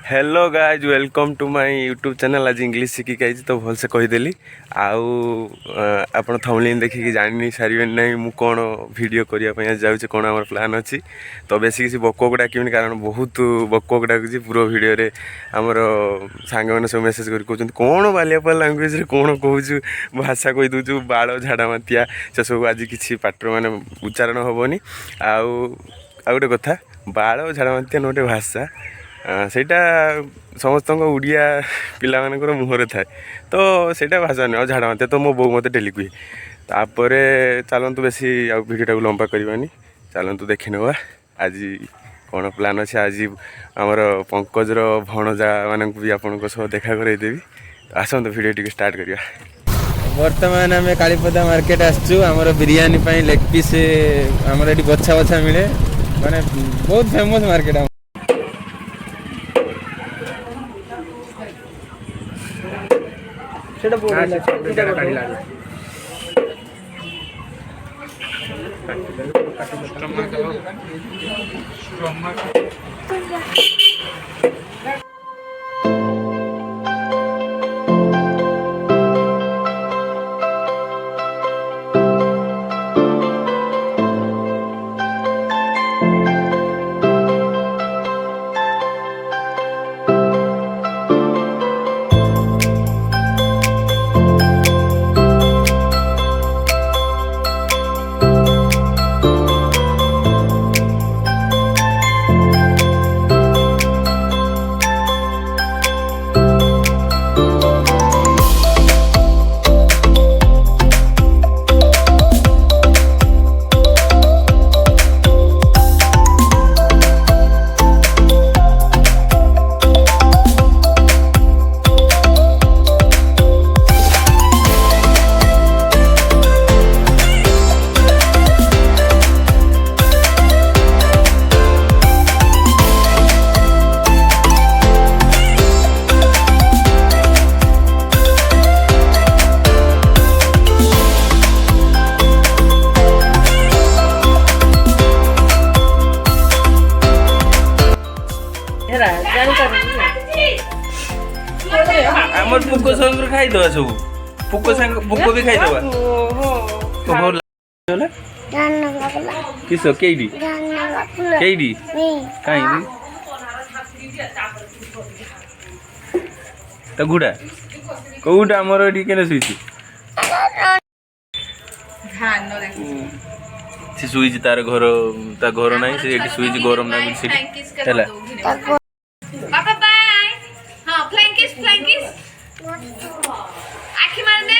Hello guys welcome to my YouTube channel. आज English शिखिक आई तो भलसे कहीदेली आप थमलिन देखिए जानी सारे ना मुझे कौन वीडियो करने जाऊँ कौन आम प्लान अच्छी तो बेस किसी बक डाकनी कारण बहुत बक डाकुची पूरा भिडियो आमर सांग मैंने सब मेसेज कर कहते कौन बालियापाल लांगुएज कौन कहूँ भाषा कही दूचु बाड़ झाड़ा मातिया से सब आज किसी पाटर माने उच्चारण हेनी आउ गोटे कथा बाड़ झाड़ा मातिया गोटे भाषा सेटा समस्त ओडिया पिला मानकर मुहर थाए तो सेटा भाषा नहीं झाड़ा माते तो मो बो मत डेली कहे तापर चलतु बेसी भिडियोटा को लंबा करवानी चलतु देखी नवा आज कौन प्लान अच्छे आज आमर पंकजर भणजा मान भी आपण देखा करदेवी आसतु भिडियो टी स्टार्ट करवा। बर्तमान आम कालीपदा मार्केट आसचु आमर बिरियानी लेग पीस आमर ये बछा बछा मिले माने बहुत फेमस मार्केट। सेटा बोल सेटा काढी लागला आमर पुको संग खाई दवा सब पुको संग पुको भी खाई दवा तो हो होला किसो केडी केडी काई दी त गुडा कोडा हमर एडी केने सुइची हां न देखि से सुइची तार घर नाही से एडी सुइची गरम नाही से चला पापा बाय हां फ्लैंकिस आखी मारने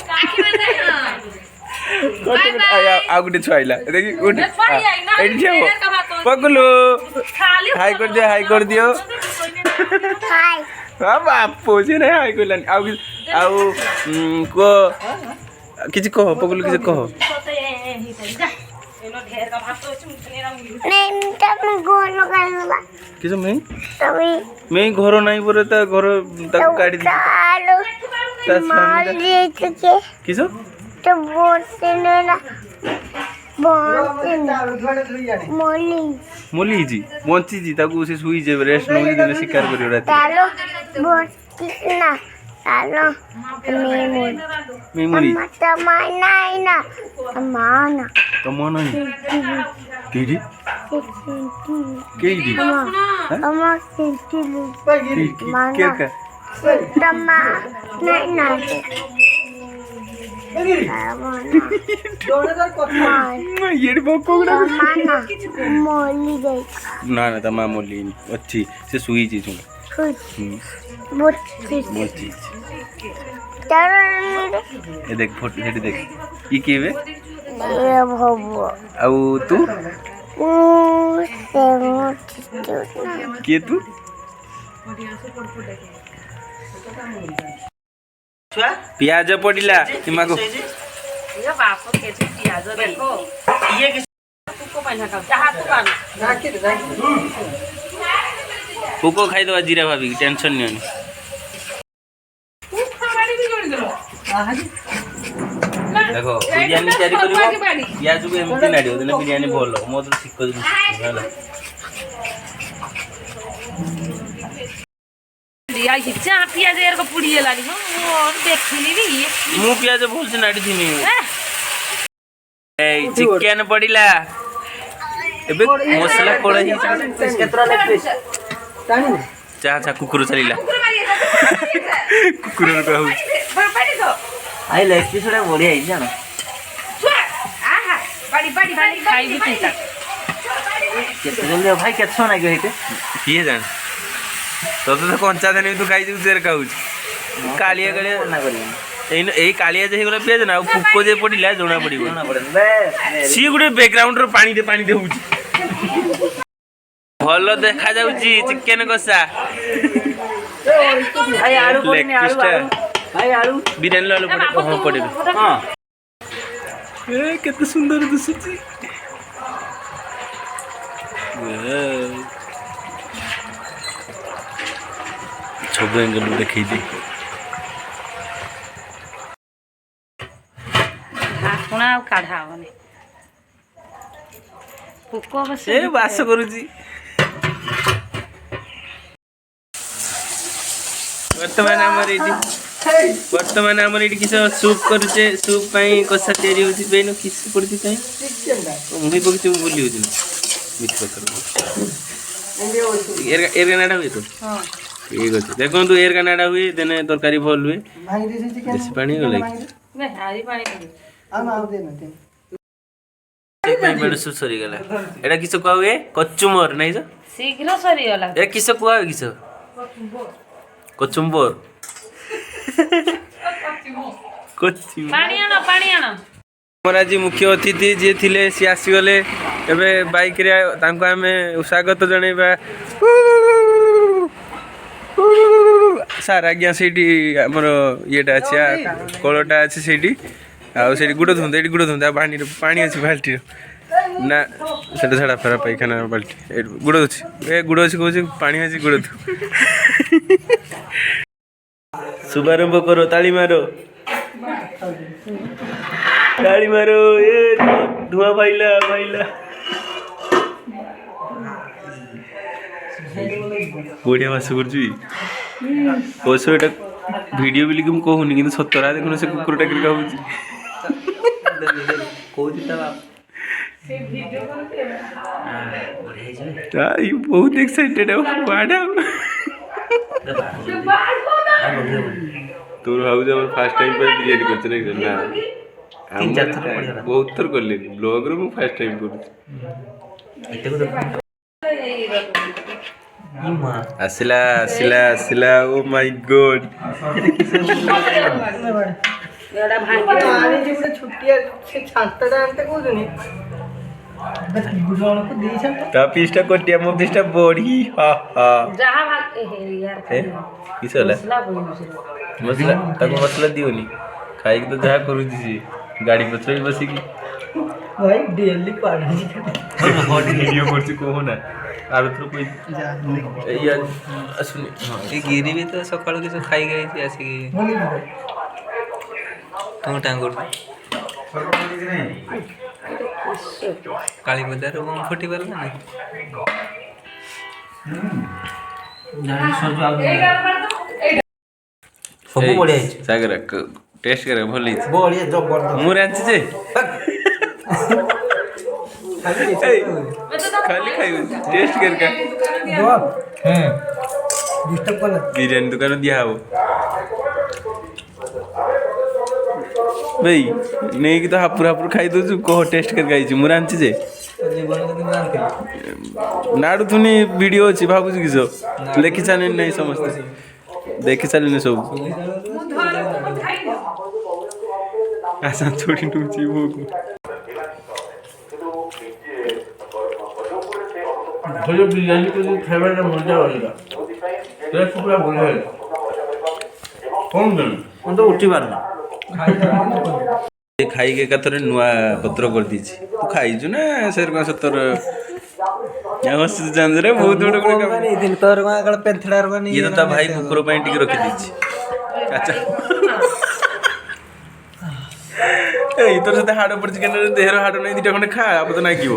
हां बाय बाय आ गुटे छुआइला देखि गुड एडी छो पगलू हाय कर दियो हाय हां बापू से नहीं हाय करलानी आउ को किछि कहो पगलू किछि कहो किस मैं घर नहीं बोले ता घर तक काटी दी किस तो बोलते ना मोली जी बंची जी ताकू से सुई जे रेस्ट नई देले शिकार करियो रात तालो बोलना तालो मेमोरी तमाना केडी केडी अमा सेंटी माना तमा ना ये बकोड़ा मोली दे ना ना तमा मोली अच्छी से सुई जी छु मोची ये देख फोटो हेडी देख ई केवे ये भव आउ तू से के तू प्याज पड़िला इमा को ये बाप के प्याज देखो ये के पुको पहिना का जहां तू पुको खाई दवा जीरा भाभी टेंशन नहीं देखो बिरयानी तैयारी करिवो प्याज को एमती नाडियो देने बिरयानी भलो मो तो ठीक कर ଖାଇଛି ଚା ପିଆଜ ଏରକ ପୁଡ଼ି ଗଲାଣି ହଁ ଦେଖିଲି ବି ମୁଁ ପିଆଜ ଭଲସେ ନାଡ଼ି ଥିନି ଏଇ ଚିକେନ ପଡ଼ିଲା ଏବେ ମସଲା କୋଳା ହେଇଛି ଚା ଚା କୁକୁର ଚାଲିଲା କୁକୁର ହଉଛି ଆଇ ଲେଗ ପିସ୍ ଗୁଡ଼ା ବଢ଼ିଆ ହେଇଛି ଜାଣ ଖାଇବି ଚିନ୍ତା କେତେ ଜଲ୍ଦି ଭାଇ କେତେ ସମୟ ଲାଗିବ ହେଇତେ କିଏ ଜାଣେ ତତେ ତ କଞ୍ଚା ଦେନେ ତୁ ଖାଇଛୁ ସେରେ ଖାଉଛି କାଳିଆ କାଳିଆ ମନା କରିବନି ଏଇ କାଳିଆ ଯେ ହେଇଗଲା ପିଆଜ ନା ଆଉ ପୋକ ଯେ ପଡ଼ିଲା ଜଣା ପଡ଼ିବ ଜଣା ପଡ଼େନି ବେ ସିଏ ଗୋଟେ ବ୍ୟାକଗ୍ରାଉଣ୍ଡର ପାଣିରେ ହଉଛି ଭଲ ଦେଖାଯାଉଛି ଚିକେନ କଷା ଭାଇ ଆଳୁ ଲେଗ ପଡ଼ିନି ଆଳୁ ପିସ୍ଟା ଆଳୁ ଭାଇ ଆଳୁ ବିରିୟାନୀ ଆଳୁ ପଡ଼େ ହଁ ପଡ଼ିବ ହଁ ଏ କେତେ ସୁନ୍ଦର ଦିଶୁଛି ସବୁ ଏଙ୍ଗଲରୁ ଦେଖେଇଛି ଢାକୁଣା ଆଉ କାଢ଼ା ହବନି ପୋକ ଏ ବାସ କରୁଛି ବର୍ତ୍ତମାନ ଆମର ଏଇଠି କିଛି ସୁପ୍ କରୁଛେ ସୁପ୍ ପାଇଁ କଷା ତିଆରି ହେଉଛି ବେନ କିଛି ପଡ଼ିଛି କାଇଁ ମୁହିଁ ପକେଇଛି ମୁଁ ଭୁଲି ହେଉଛି ମିଛ କଥା ଏରଗାନାଟା ହୁଏ ତ ଠିକ୍ ଅଛି ଦେଖନ୍ତୁ ଏରଗାନାଟା ହୁଏ ଦେନେ ତରକାରୀ ଭଲ ହୁଏ ବେଶୀ ପାଣି ଗଲା ବେଣୁସୁ ସରିଗଲା ଏଇଟା କିସ କୁହା ହୁଏ କଚୁମର ନାଇଁ ତ ଶୀଘ୍ର ସରିଗଲା ଏ କିସ କୁହା ହୁଏ କିସ କଚୁମ୍ବର ପାଣି ଆଣ ଆମର ଆଜି ମୁଖ୍ୟ ଅତିଥି ଯିଏ ଥିଲେ ସିଏ ଆସିଗଲେ ଏବେ ବାଇକ୍ରେ ତାଙ୍କୁ ଆମେ ସ୍ୱାଗତ ଜଣାଇବା ସାର୍ ଆଜ୍ଞା ସେଇଠି ଆମର ଇଏଟା ଅଛି କଳଟା ଅଛି ସେଇଠି ଆଉ ସେଇଠି ଗୁଡ଼ ଧୁଅନ୍ତୁ ଏଇଠି ଗୁଡ଼ ଧୁଅନ୍ତୁ ଆଉ ପାଣି ଅଛି ବାଲ୍ଟିର ନା ସେଟା ଝାଡ଼ା ଫେରା ପାଇଖାନା ବାଲ୍ଟି ଏଇଠି ଗୁଡ଼ ଅଛି ଗୁଡ଼ ଅଛି କହୁଛି ପାଣି ଅଛି ଗୁଡ଼ ଧୁ शुभारंभ करो ताली मारो ए धुआं भाईला बढ़िया मास कर वीडियो बिल कि कहूनी कि सतरा देखुन से कुकुरटा कि बहुत एक्साइटेड तोर भाव फास्ट टाइम पर बिरियानी करछ ना तीन चार थर बहुत थर करले ब्लॉग रे मु फर्स्ट टाइम कर आसिला ओ माय गॉड एड़ा भांगी आनी जे गोटे छुटिया से छांतटा आनते कोजनी बुझाण को देई छन ता पीसटा कोटिया मो पीसटा बड़ी हा हा जहां भाग यार किस होला मसला ताको मसला दियोनी खाई तो जहा करू दिसी गाड़ी पछरे बसी की भाई डेली पानी वीडियो करछि को ना आरो तो कोई यार असुनी ये गिरी भी तो सकाळो किछ खाई गई थी आसी तू टांग कर काली बजार रो बम फटी परला ना सब बढ़िया है सागर टेस्ट करे भली बढ़िया जबरदस्त मु रांची जे खाली खाई टेस्ट कर का डिस्टर्ब कर बिरियानी दुकान दिया हो भाई नहीं कि तो हापुर खाई दो कह टेस्ट कर गाइছি मु रांची जे जीवन को दिन जानते नाडू थुनी वीडियो अछि भाबु किस देखि चैनल नहीं समस्त देखि चैनल सब आसा थोड़ी टूची वो जो बिरयानी को खाइबा रे मजा आइला टेस्ट पूरा बढ़िया है कौन जन हम तो उठी पारना खाई के कतरे नुआ पत्र कर दीची तू खाइजु ना सेर का सतर या हस जानरे बहुत बड़ बड़ काम नहीं दिन तोर का गल पेंथड़ार बनी ये तो भाई कुकुर पाई टिक रखि दीची अच्छा ଏଇ ତୋର ସହିତ ହାଡ଼ ପଡ଼ିଛି କେନ ଦେହର ହାଡ଼ ନେଇ ଦୁଇଟା ଖଣ୍ଡେ ଖା ଆପ ତ ନାଗିବ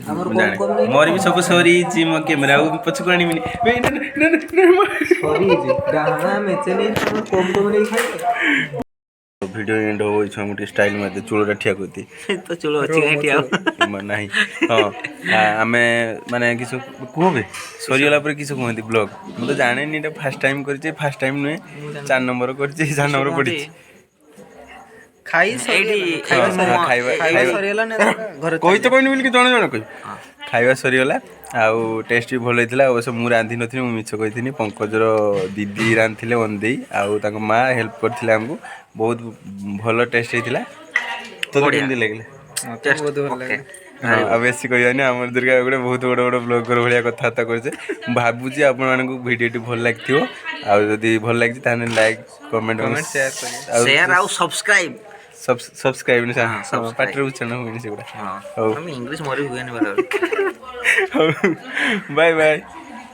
ଆମର ଜାଣେ ମୋର ବି ସବୁ ସରିଯାଇଛି ମୋ କ୍ୟାମେରା ଆଉ ପଛକୁ ଆଣିବିନି ଭିଡ଼ିଓ ଏଣ୍ଡ ହବ ଇଚ୍ଛା ମୁଁ ଟିକେ ଷ୍ଟାଇଲ୍ ମାରିଦେ ଚୂଳଟା ଠିଆ କରିଦିଏ ତ ଚୁଳ ଅଛି କାହିଁ ଠିଆ ନାହିଁ ହଁ ଆମେ ମାନେ କିଛି କୁହବେ ସରିଗଲା ପରେ କିଛି କୁହନ୍ତି ବ୍ଲଗ୍ ମୁଁ ତ ଜାଣିନି ଏଇଟା ଫାର୍ଷ୍ଟ ଟାଇମ୍ କରିଛି ଫାର୍ଷ୍ଟ ଟାଇମ୍ ନୁହେଁ 4 ନମ୍ବର କରିଛି 4 ନମ୍ବର ପଡ଼ିଛି ଖାଇବା ସରିଗଲା ନା ଘରେ କହି ତ କହିନି ବୋଲି ଜଣେ ଜଣେ କହି ଖାଇବା ସରିଗଲା ଆଉ ଟେଷ୍ଟ ବି ଭଲ ହେଇଥିଲା ଅବଶ୍ୟ ମୁଁ ରାନ୍ଧିନଥିଲି ମୁଁ ମିଛ କହିଥିଲି ପଙ୍କଜର ଦିଦି ରାନ୍ଧିଥିଲେ ଦେଇ ଆଉ ତାଙ୍କ ମା ହେଲ୍ପ କରିଥିଲେ ଆମକୁ ବହୁତ ଭଲ ଟେଷ୍ଟ ହେଇଥିଲା ତୋତେ କେମିତି ଲାଗିଲା ବହୁତ ଭଲ ଲାଗେ ହଁ ଆଉ ବେଶୀ କହିବାନି ଆମର ଦୁର୍ଗା ଗୋଟେ ବହୁତ ବଡ଼ ବଡ଼ ବ୍ଲଗର ଭଳିଆ କଥାବାର୍ତ୍ତା କରୁଛେ ମୁଁ ଭାବୁଛି ଆପଣମାନଙ୍କୁ ଭିଡ଼ିଓଟି ଭଲ ଲାଗିଥିବ ଆଉ ଯଦି ଭଲ ଲାଗିଛି ତାହେଲେ ଲାଇକ୍ କମେଣ୍ଟ ସେୟାର ଆଉ ସବସ୍କ୍ରାଇବ ସବସ୍କ୍ରାଇବ subscribe. ପାଟିରେ ଉଚ୍ଚାରଣ ହୁଏନି ସେଗୁଡ଼ା ହଁ ହଉ ଆମେ ଇଂଲିଶ ମରି ହୁଏନି ବେଳେ ହଉ ବାଏ ବାଏ